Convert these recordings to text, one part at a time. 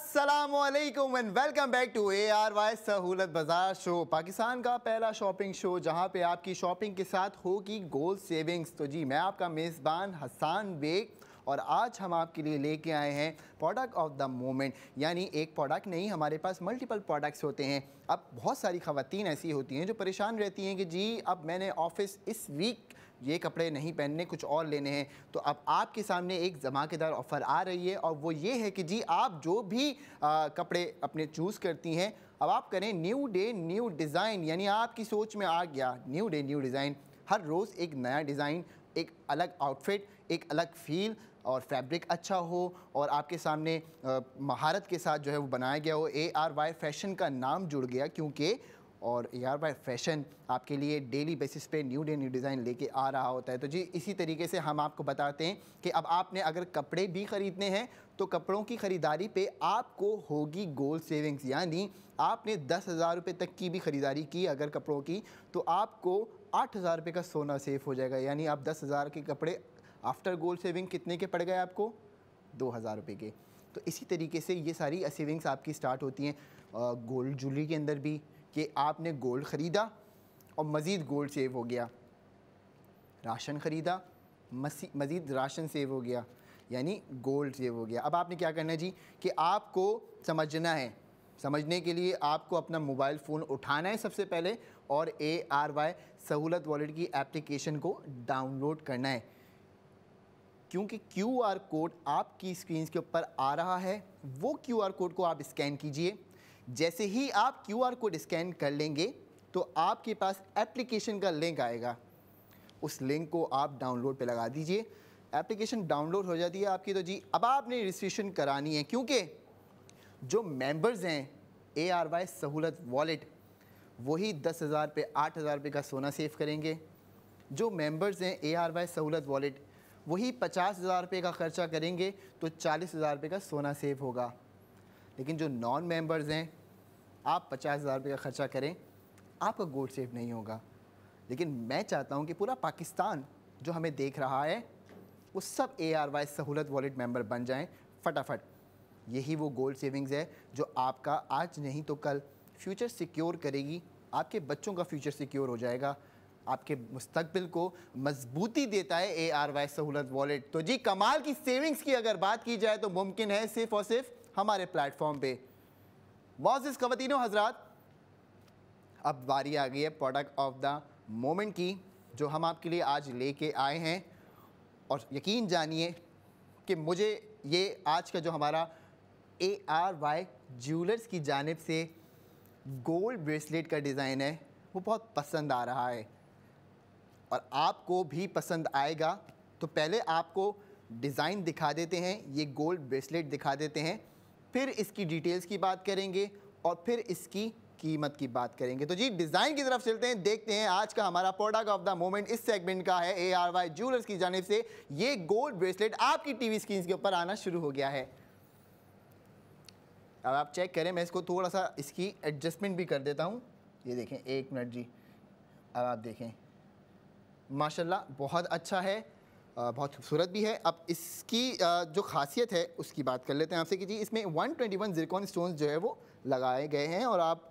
अस्सलामुअलैकुम and welcome back to ARY सहूलत बाजार शो, पाकिस्तान का पहला शॉपिंग शो जहां पे आपकी शॉपिंग के साथ होगी गोल्ड सेविंग्स। तो जी मैं आपका मेज़बान हसान बेग और आज हम आपके लिए लेके आए हैं प्रोडक्ट ऑफ द मोमेंट। यानी एक प्रोडक्ट नहीं, हमारे पास मल्टीपल प्रोडक्ट्स होते हैं। अब बहुत सारी ख़वातीन ऐसी होती हैं जो परेशान रहती हैं कि जी अब मैंने ऑफिस इस वीक ये कपड़े नहीं पहनने, कुछ और लेने हैं। तो अब आपके सामने एक धमाकेदार ऑफ़र आ रही है और वो ये है कि जी आप जो भी कपड़े अपने चूज़ करती हैं, अब आप करें न्यू डे न्यू डिज़ाइन। यानी आपकी सोच में आ गया न्यू डे न्यू डिज़ाइन, हर रोज़ एक नया डिज़ाइन, एक अलग आउटफिट, एक अलग फील और फैब्रिक अच्छा हो और आपके सामने महारत के साथ जो है वो बनाया गया हो। ARY फैशन का नाम जुड़ गया क्योंकि और ARY फैशन आपके लिए डेली बेसिस पे न्यू डे न्यू डिज़ाइन लेके आ रहा होता है। तो जी इसी तरीके से हम आपको बताते हैं कि अब आपने अगर कपड़े भी ख़रीदने हैं तो कपड़ों की ख़रीदारी पे आपको होगी गोल्ड सेविंग्स। यानी आपने 10,000 रुपये तक की भी ख़रीदारी की अगर कपड़ों की, तो आपको 8,000 रुपये का सोना सेफ हो जाएगा। यानी आप 10,000 के कपड़े आफ्टर गोल्ड सेविंग कितने के पड़ गए आपको? 2,000 रुपये के। तो इसी तरीके से ये सारी सेविंग्स आपकी स्टार्ट होती हैं गोल्ड ज्वेलरी के अंदर भी, कि आपने गोल्ड ख़रीदा और मज़ीद गोल्ड सेव हो गया, राशन ख़रीदा मज़ीद राशन सेव हो गया, यानी गोल्ड सेव हो गया। अब आपने क्या करना है जी कि आपको समझना है, समझने के लिए आपको अपना मोबाइल फ़ोन उठाना है सबसे पहले और ARY सहूलत वॉलेट की एप्लीकेशन को डाउनलोड करना है, क्योंकि QR कोड आपकी स्क्रीन के ऊपर आ रहा है। वो QR कोड को आप स्कैन कीजिए। जैसे ही आप QR कोड स्कैन कर लेंगे तो आपके पास एप्लीकेशन का लिंक आएगा, उस लिंक को आप डाउनलोड पे लगा दीजिए। एप्लीकेशन डाउनलोड हो जाती है आपकी। तो जी अब आपने रजिस्ट्रेशन करानी है, क्योंकि जो मेंबर्स हैं ARY सहूलत वॉलेट वही 10,000 पे 8,000 रुपये का सोना सेव करेंगे। जो मेंबर्स हैं ARY सहूलत वॉलेट वही 50,000 रुपये का ख़र्चा करेंगे तो 40,000 रुपये का सोना सेव होगा। लेकिन जो नॉन मेंबर्स हैं, आप 50,000 रुपये का ख़र्चा करें, आपका गोल्ड सेव नहीं होगा। लेकिन मैं चाहता हूं कि पूरा पाकिस्तान जो हमें देख रहा है वो सब ARY सहूलत वॉलेट मेंबर बन जाएं फटाफट। यही वो गोल्ड सेविंग्स है जो आपका आज नहीं तो कल फ्यूचर सिक्योर करेगी, आपके बच्चों का फ्यूचर सिक्योर हो जाएगा, आपके मुस्तकबिल को मजबूती देता है ARY सहूलत वॉलेट। तो जी कमाल की सेविंग्स की अगर बात की जाए तो मुमकिन है सिर्फ और सिर्फ हमारे प्लेटफॉर्म पे। मोअज़्ज़िज़ ख़वातीनो हज़रात, अब बारी आ गई है प्रोडक्ट ऑफ द मोमेंट की, जो हम आपके लिए आज लेके आए हैं। और यकीन जानिए कि मुझे ये आज का जो हमारा ARY ज्वेलर्स की जानिब से गोल्ड ब्रेसलेट का डिज़ाइन है वो बहुत पसंद आ रहा है और आपको भी पसंद आएगा। तो पहले आपको डिज़ाइन दिखा देते हैं, ये गोल्ड ब्रेसलेट दिखा देते हैं, फिर इसकी डिटेल्स की बात करेंगे और फिर इसकी कीमत की बात करेंगे। तो जी डिज़ाइन की तरफ चलते हैं, देखते हैं आज का हमारा प्रोडक्ट ऑफ द मोमेंट इस सेगमेंट का है ARY ज्वेलर्स की जानिब से। ये गोल्ड ब्रेसलेट आपकी टीवी स्क्रीन के ऊपर आना शुरू हो गया है। अब आप चेक करें, मैं इसको थोड़ा सा इसकी एडजस्टमेंट भी कर देता हूँ। ये देखें, एक मिनट जी, अब आप देखें माशाल्लाह बहुत अच्छा है, बहुत खूबसूरत भी है। अब इसकी जो खासियत है उसकी बात कर लेते हैं आपसे कि जी इसमें 121 ज़िरकॉन स्टोन्स जो है वो लगाए गए हैं। और आप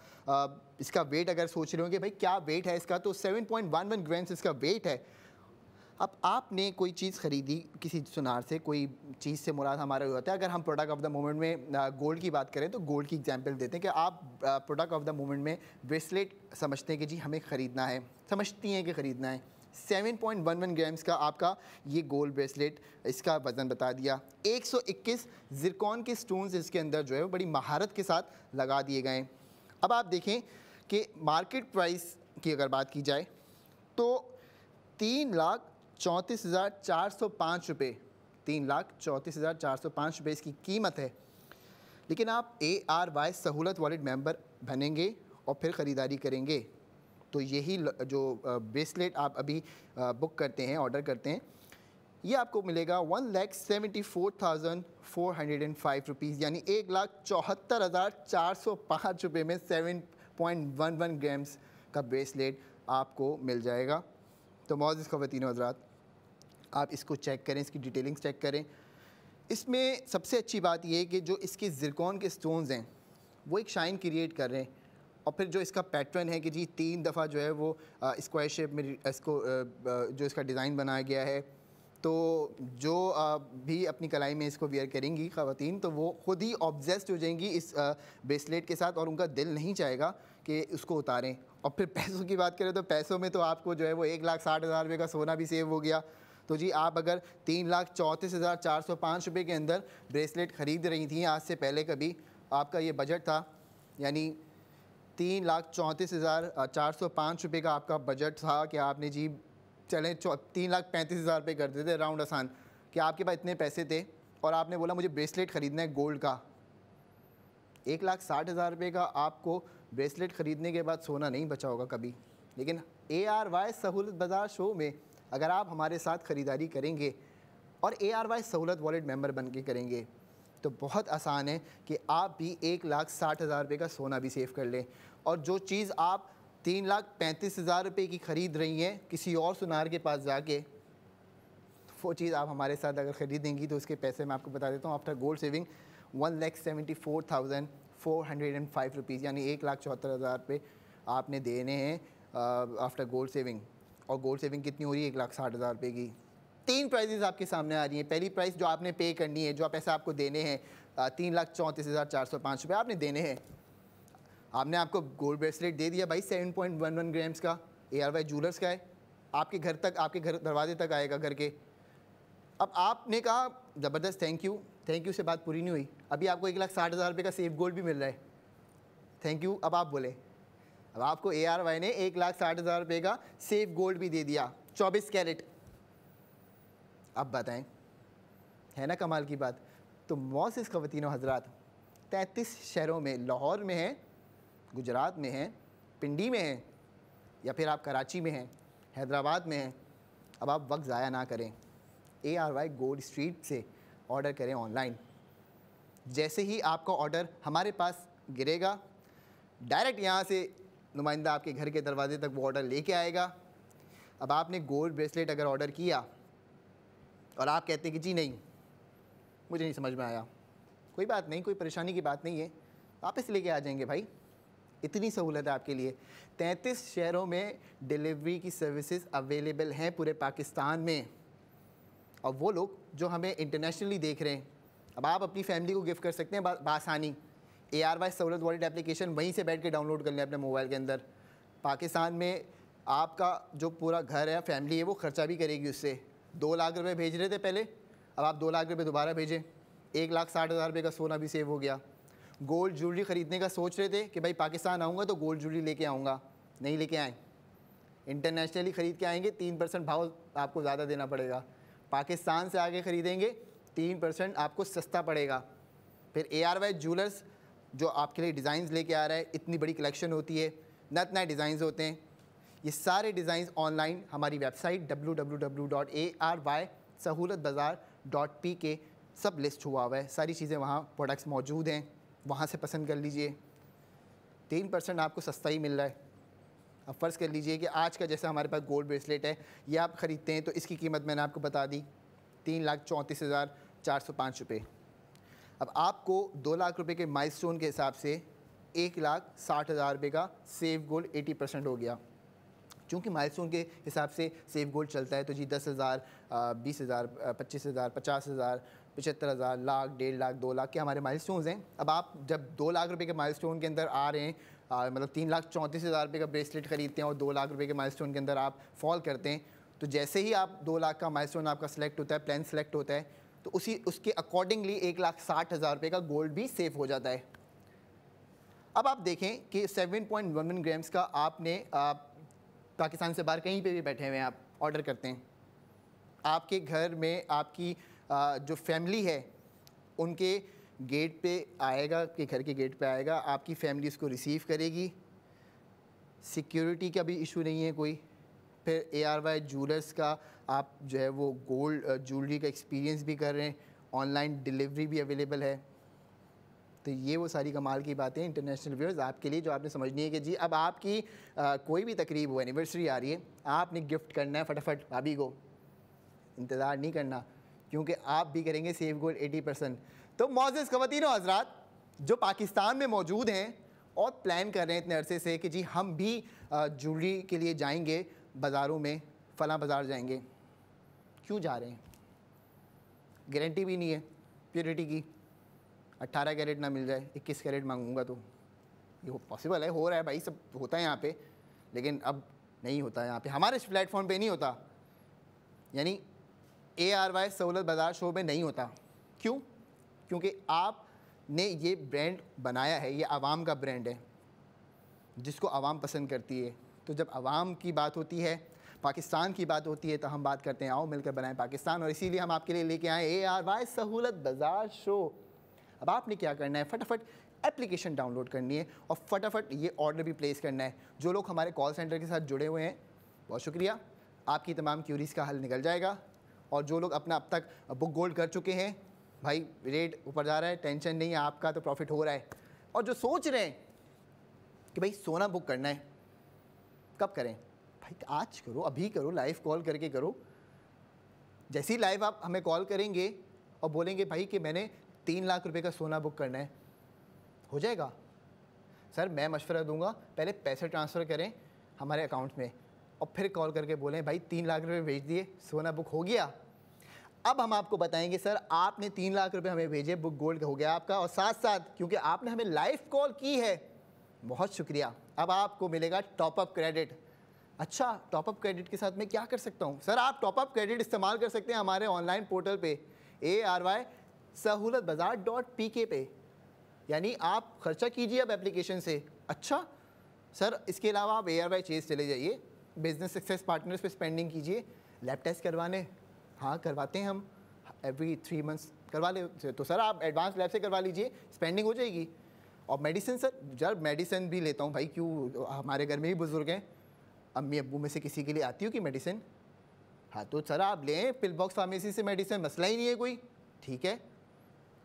इसका वेट अगर सोच रहे हो कि भाई क्या वेट है इसका, तो 7.11 ग्राम्स इसका वेट है। अब आपने कोई चीज़ ख़रीदी किसी सुनार से, कोई चीज़ से मुराद हमारा होता है। अगर हम प्रोडक्ट ऑफ द मोमेंट में गोल्ड की बात करें तो गोल्ड की एग्जांपल देते हैं कि आप प्रोडक्ट ऑफ द मोमेंट में ब्रेसलेट समझते हैं कि जी हमें ख़रीदना है, समझती हैं कि ख़रीदना है। 7.11 ग्राम्स का आपका ये गोल्ड ब्रेसलेट, इसका वज़न बता दिया। 121 ज़िरकॉन के स्टोन्स इसके अंदर जो है वो बड़ी महारत के साथ लगा दिए गए हैं। अब आप देखें कि मार्केट प्राइस की अगर बात की जाए तो 3,34,405 रुपये, 3,34,405 रुपये इसकी कीमत है। लेकिन आप ARY सहूलत वॉलेट मेंबर बनेंगे और फिर ख़रीदारी करेंगे तो यही जो ब्रेसलेट आप अभी बुक करते हैं, ऑर्डर करते हैं, ये आपको मिलेगा 1,74,405 रुपीज़, यानी 1,74,405 रुपये में 7.11 ग्राम्स का ब्रेसलेट आपको मिल जाएगा। तो मोअज़्ज़िज़ ख़वातीनो हज़रात, आप इसको चेक करें, इसकी डिटेलिंग्स चेक करें। इसमें सबसे अच्छी बात ये है कि जो इसके ज़िरकॉन के स्टोन्स हैं वो एक शाइन क्रिएट कर रहे हैं, और फिर जो इसका पैटर्न है कि जी 3 दफ़ा जो है वो स्क्वायर शेप में इसको जो इसका डिज़ाइन बनाया गया है, तो जो भी अपनी कलाई में इसको वियर करेंगी ख़वातीन तो वो ख़ुद ही ऑब्सेस्ड हो जाएंगी इस ब्रेसलेट के साथ, और उनका दिल नहीं चाहेगा कि उसको उतारें। और फिर पैसों की बात करें तो पैसों में तो आपको जो है वो 1,60,000 रुपये का सोना भी सेव हो गया। तो जी आप अगर 3,34,405 रुपये के अंदर ब्रेसलेट ख़रीद रही थी आज से पहले, कभी आपका ये बजट था, यानी 3,34,405 रुपये का आपका बजट था कि आपने जी चलें 3,35,000 रुपये कर देते राउंड आसान, कि आपके पास इतने पैसे थे और आपने बोला मुझे ब्रेसलेट ख़रीदना है गोल्ड का। 1,60,000 रुपये का आपको ब्रेसलेट ख़रीदने के बाद सोना नहीं बचा होगा कभी। लेकिन ARY सहूलत बाज़ार शो में अगर आप हमारे साथ ख़रीदारी करेंगे और ARY सहूलत वॉलेट मेंबर बन के करेंगे तो बहुत आसान है कि आप भी 1,60,000 रुपये का सोना भी सेव कर लें, और जो चीज़ आप 3,35,000 रुपये की ख़रीद रही हैं किसी और सुनार के पास जाके, वो चीज़ आप हमारे साथ अगर ख़रीदेंगी तो उसके पैसे मैं आपको बता देता हूँ। आफ्टर गोल्ड सेविंग 1,74,405 रुपीज़, यानी 1,74,000 रुपये आपने देने हैं आफ्टर गोल्ड सेविंग। और गोल्ड सेविंग कितनी हो रही है? 1,60,000 रुपये की। 3 प्राइजेज़ आपके सामने आ रही हैं। पहली प्राइस जो आपने पे करनी है, जो पैसे आपको देने हैं 3,34,405 रुपये आपने देने हैं। आपने आपको गोल्ड ब्रेसलेट दे दिया भाई 7.11 ग्राम्स का, ARY ज्वेलर्स का है, आपके घर तक, आपके घर दरवाजे तक आएगा घर के। अब आपने कहा ज़बरदस्त, थैंक यू से बात पूरी नहीं हुई, अभी आपको 1,60,000 रुपये का सेफ गोल्ड भी मिल रहा है। थैंक यू, अब आप बोले। अब आपको ARY ने 1,60,000 रुपये का सेफ गोल्ड भी दे दिया, 24 कैरेट। अब बताएं, है ना कमाल की बात। तो मौसिस ख़वातीनो हज़रात 33 शहरों में, लाहौर में है, गुजरात में है, पिंडी में है, या फिर आप कराची में हैं, हैदराबाद में हैं। अब आप वक्त ज़ाया ना करें, ARY गोल्ड स्ट्रीट से ऑर्डर करें ऑनलाइन। जैसे ही आपका ऑर्डर हमारे पास गिरेगा, डायरेक्ट यहाँ से नुमाइंदा आपके घर के दरवाजे तक वो ऑर्डर लेके आएगा। अब आपने गोल्ड ब्रेसलेट अगर ऑर्डर किया और आप कहते हैं कि जी नहीं मुझे नहीं समझ में आया, कोई बात नहीं, कोई परेशानी की बात नहीं है, वापस लेके आ जाएंगे भाई। इतनी सहूलत है आपके लिए। 33 शहरों में डिलीवरी की सर्विसेज अवेलेबल हैं पूरे पाकिस्तान में। और वो लोग जो हमें इंटरनेशनली देख रहे हैं, अब आप अपनी फैमिली को गिफ्ट कर सकते हैं बासानी। ARY सहूलत वॉलेट एप्लीकेशन वहीं से बैठ के डाउनलोड कर लें अपने मोबाइल के अंदर। पाकिस्तान में आपका जो पूरा घर है, फैमिली है, वो ख़र्चा भी करेगी उससे। 2 लाख रुपए भेज रहे थे पहले, अब आप 2 लाख रुपए दोबारा भेजें, 1,60,000 रुपये का सोना भी सेव हो गया। गोल्ड ज्वेलरी ख़रीदने का सोच रहे थे कि भाई पाकिस्तान आऊँगा तो गोल्ड ज्वेलरी लेके आऊँगा, नहीं लेके आएँ, इंटरनेशनली ख़रीद के आएंगे, 3% भाव आपको ज़्यादा देना पड़ेगा। पाकिस्तान से आगे ख़रीदेंगे 3% आपको सस्ता पड़ेगा। फिर ARY ज्वेलर्स जो आपके लिए डिज़ाइंस लेके आ रहा है, इतनी बड़ी कलेक्शन होती है, नए डिज़ाइंस होते हैं। ये सारे डिज़ाइंस ऑनलाइन हमारी वेबसाइट www.ARYSahoolatbazaar.pk सब लिस्ट हुआ हुआ है, सारी चीज़ें वहाँ प्रोडक्ट्स मौजूद हैं, वहाँ से पसंद कर लीजिए। 3% आपको सस्ता ही मिल रहा है। अब फ़र्ज़ कर लीजिए कि आज का जैसा हमारे पास गोल्ड ब्रेसलेट है, ये आप ख़रीदते हैं तो इसकी कीमत मैंने आपको बता दी 3,34,405 रुपये। अब आपको 2 लाख रुपए के माइलस्टोन के हिसाब से 1,60,000 रुपये का सेव गोल्ड 80% हो गया। चूँकि माइलस्टोन के हिसाब से सेव गोल्ड चलता है तो जी 10,000, 20,000, 25,000, 50,000, 75,000, लाख, 1.5 लाख, 2 लाख के हमारे माइलस्टोन्स हैं। अब आप जब 2 लाख रुपए के माइलस्टोन के अंदर आ रहे हैं, मतलब 3,34,000 रुपये का ब्रेसलेट ख़रीदते हैं और 2 लाख रुपए के माइलस्टोन के अंदर आप फॉल करते हैं, तो जैसे ही आप 2 लाख का माइलस्टोन आपका सेलेक्ट होता है, प्लान सेलेक्ट होता है, तो उसके अकॉर्डिंगली 1,60,000 रुपये का गोल्ड भी सेव हो जाता है। अब आप देखें कि 7.11 ग्राम्स का आपने पाकिस्तान से बाहर कहीं पे भी बैठे हुए हैं, आप ऑर्डर करते हैं, आपके घर में आपकी जो फैमिली है उनके गेट पे आएगा, कि घर के गेट पे आएगा, आपकी फैमिली उसको रिसीव करेगी, सिक्योरिटी का भी इशू नहीं है कोई। फिर ARY ज्वेलर्स का आप जो है वो गोल्ड ज्वेलरी का एक्सपीरियंस भी कर रहे हैं, ऑनलाइन डिलीवरी भी अवेलेबल है। तो ये वो सारी कमाल की बातें इंटरनेशनल व्यूअर्स आपके लिए जो आपने समझनी है कि जी अब आपकी कोई भी तकरीब हो, एनिवर्सरी आ रही है, आपने गिफ्ट करना है फटाफट भाभी को, इंतज़ार नहीं करना, क्योंकि आप भी करेंगे सेव गोल्ड 80%। तो मौजूद ख़वातीनो हज़रात जो पाकिस्तान में मौजूद हैं और प्लान कर रहे हैं इतने अरसे से कि जी हम भी ज्वेलरी के लिए जाएंगे बाज़ारों में, फ़लाँ बाज़ार जाएंगे, क्यों जा रहे हैं? गारंटी भी नहीं है प्योरिटी की, 18 कैरेट ना मिल जाए, 21 कैरेट मांगूंगा तो ये पॉसिबल है, हो रहा है भाई, सब होता है यहाँ पे, लेकिन अब नहीं होता यहाँ पे, हमारे प्लेटफॉर्म पे नहीं होता, यानी ARY सहूलत बाज़ार शो में नहीं होता। क्यों? क्योंकि आपने ये ब्रांड बनाया है, ये आवाम का ब्रांड है जिसको आवाम पसंद करती है। तो जब आवाम की बात होती है, पाकिस्तान की बात होती है, तो हम बात करते हैं आओ मिलकर बनाएं पाकिस्तान, और इसीलिए हम आपके लिए लेके आए ARY सहूलत बाज़ार शो। अब आपने क्या करना है, फटाफट एप्लीकेशन डाउनलोड करनी है और फटाफट ये ऑर्डर भी प्लेस करना है। जो लोग हमारे कॉल सेंटर के साथ जुड़े हुए हैं बहुत शुक्रिया, आपकी तमाम क्यूरीज़ का हल निकल जाएगा। और जो लोग अपना अब तक बुक गोल्ड कर चुके हैं, भाई रेट ऊपर जा रहा है, टेंशन नहीं है, आपका तो प्रॉफिट हो रहा है। और जो सोच रहे हैं कि भाई सोना बुक करना है, कब करें भाई? आज करो, अभी करो, लाइव कॉल करके करो। जैसे ही लाइव आप हमें कॉल करेंगे और बोलेंगे भाई कि मैंने 3 लाख रुपए का सोना बुक करना है, हो जाएगा सर। मैं मशवरा दूंगा, पहले पैसे ट्रांसफ़र करें हमारे अकाउंट में और फिर कॉल करके बोलें भाई 3 लाख रुपए भेज दिए, सोना बुक हो गया। अब हम आपको बताएंगे सर आपने 3 लाख रुपए हमें भेजे, बुक गोल्ड हो गया आपका, और साथ साथ क्योंकि आपने हमें लाइव कॉल की है, बहुत शुक्रिया, अब आपको मिलेगा टॉपअप क्रेडिट। अच्छा, टॉपअप क्रेडिट के साथ मैं क्या कर सकता हूँ? सर आप टॉपअप क्रेडिट इस्तेमाल कर सकते हैं हमारे ऑनलाइन पोर्टल पे ARY सहूलत बाज़ार .pk पे, यानी आप खर्चा कीजिए अब एप्लीकेशन से। अच्छा सर, इसके अलावा आप ARY चेज़ चले जाइए, बिजनेस सक्सेस पार्टनर्स पे स्पेंडिंग कीजिए, लैब टेस्ट करवाने, हाँ करवाते हैं हम, एवरी 3 मंथ्स करवा ले, तो सर आप एडवांस लैब से करवा लीजिए, स्पेंडिंग हो जाएगी। और मेडिसिन सर, जब मेडिसिन भी लेता हूँ भाई, क्यों, हमारे घर में ही बुजुर्ग हैं, अम्मी अब्बू में से किसी के लिए आती हो कि मेडिसिन, हाँ तो सर आप लें पिल बॉक्स फार्मेसी से मेडिसिन, मसला ही नहीं है कोई, ठीक है।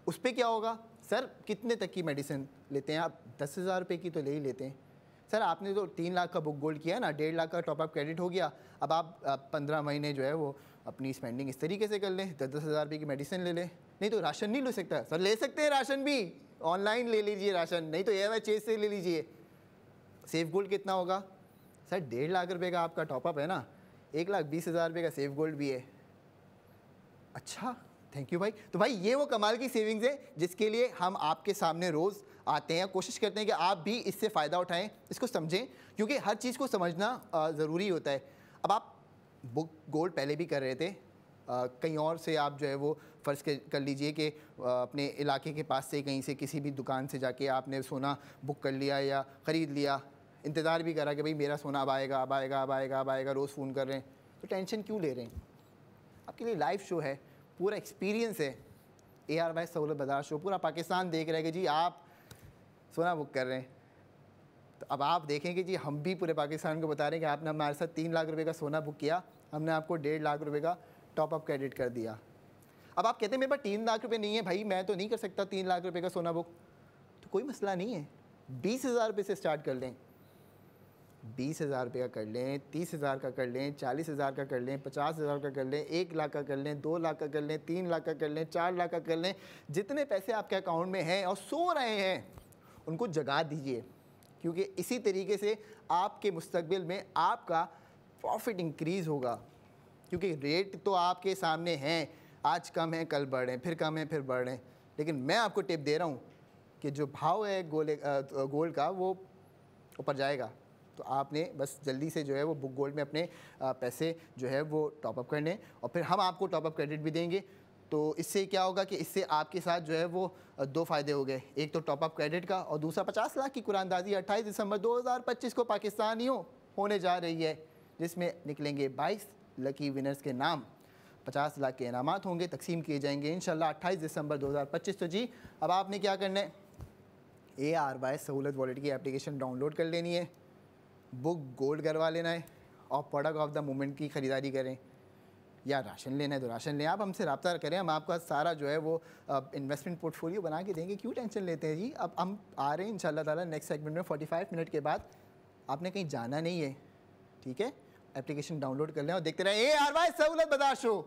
उस पर क्या होगा सर, कितने तक की मेडिसिन लेते हैं आप? 10,000 रुपये की तो ले ही लेते हैं सर। आपने तो 3 लाख का बुक गोल्ड किया है ना, 1.5 लाख का टॉपअप क्रेडिट हो गया। अब आप 15 महीने जो है वो अपनी स्पेंडिंग इस तरीके से कर लें, 10,000 रुपये की मेडिसिन ले लें। नहीं तो राशन नहीं ले सकता सर, ले सकते हैं राशन भी, ऑनलाइन ले लीजिए राशन, नहीं तो ARY चेज़ से ले लीजिए। सेफ गोल्ड कितना होगा सर? 1.5 लाख रुपये का आपका टॉपअप है ना, 1,20,000 रुपये का सेफ गोल्ड भी है। अच्छा थैंक यू भाई। तो भाई ये वो कमाल की सेविंग्स है जिसके लिए हम आपके सामने रोज़ आते हैं, कोशिश करते हैं कि आप भी इससे फ़ायदा उठाएं, इसको समझें, क्योंकि हर चीज़ को समझना ज़रूरी होता है। अब आप बुक गोल्ड पहले भी कर रहे थे, कहीं और से आप जो है वो फ़र्ज़ कर लीजिए कि अपने इलाके के पास से कहीं से किसी भी दुकान से जाके आपने सोना बुक कर लिया या ख़रीद लिया, इंतज़ार भी करा कि भाई मेरा सोना अब आएगा, अब आएगा, अब आएगा, अब आएगा, रोज़ फ़ोन कर रहे हैं, तो टेंशन क्यों ले रहे हैं? आपके लिए लाइव शो है, पूरा एक्सपीरियंस है, ARY सहूलत बाज़ार शो, पूरा पाकिस्तान देख रहा है कि जी आप सोना बुक कर रहे हैं। तो अब आप देखें कि जी हम भी पूरे पाकिस्तान को बता रहे हैं कि आपने हमारे साथ 3 लाख रुपए का सोना बुक किया, हमने आपको 1.5 लाख रुपए का टॉपअप क्रेडिट कर दिया। अब आप कहते हैं मेरे पास 3 लाख रुपए नहीं है भाई, मैं तो नहीं कर सकता 3 लाख रुपए का सोना बुक, तो कोई मसला नहीं है, 20,000 रुपये से स्टार्ट कर लें, 20,000 रुपये का कर लें, 30,000 का कर लें, 40,000 का कर लें, 50,000 का कर लें, 1 लाख का कर लें, 2 लाख का कर लें, 3 लाख का कर लें, 4 लाख का कर लें। जितने पैसे आपके अकाउंट में हैं और सो रहे हैं उनको जगा दीजिए, क्योंकि इसी तरीके से आपके मुस्तकबिल में आपका प्रॉफिट इंक्रीज़ होगा। क्योंकि रेट तो आपके सामने हैं, आज कम है कल बढ़ रहे हैं, फिर कम है फिर बढ़ रहे हैं, लेकिन मैं आपको टिप दे रहा हूँ कि जो भाव है गोल्ड का वो ऊपर जाएगा। तो आपने बस जल्दी से जो है वो बुक गोल्ड में अपने पैसे जो है वो टॉपअप करने, और फिर हम आपको टॉपअप क्रेडिट भी देंगे। तो इससे क्या होगा कि इससे आपके साथ जो है वो 2 फ़ायदे हो गए, एक तो टॉपअप क्रेडिट का और दूसरा 50 लाख की कुरानदाजी 28 दिसंबर 2025 को पाकिस्तानियों होने जा रही है, जिसमें निकलेंगे 22 लकी विनर्स के नाम, 50 लाख के इनामात होंगे, तकसीम किए जाएंगे इंशाल्लाह 28 दिसंबर 2025। तो जी अब आपने क्या करना है, ARY सहूलत वॉलेट की एप्लीकेशन डाउनलोड कर लेनी है, बुक गोल्ड करवा लेना है और प्रोडक्ट ऑफ द मोमेंट की ख़रीदारी करें, या राशन लेना है तो राशन लें। आप हमसे रब्ता करें, हम आपका सारा जो है वो इन्वेस्टमेंट पोर्टफोलियो बना के देंगे, क्यों टेंशन लेते हैं जी। अब हम आ रहे हैं इंशाल्लाह ताला नेक्स्ट सेगमेंट में 45 मिनट के बाद, आपने कहीं जाना नहीं है, ठीक है। एप्लीकेशन डाउनलोड कर लें और देखते रहें ARY सहूलत बाज़ार शो।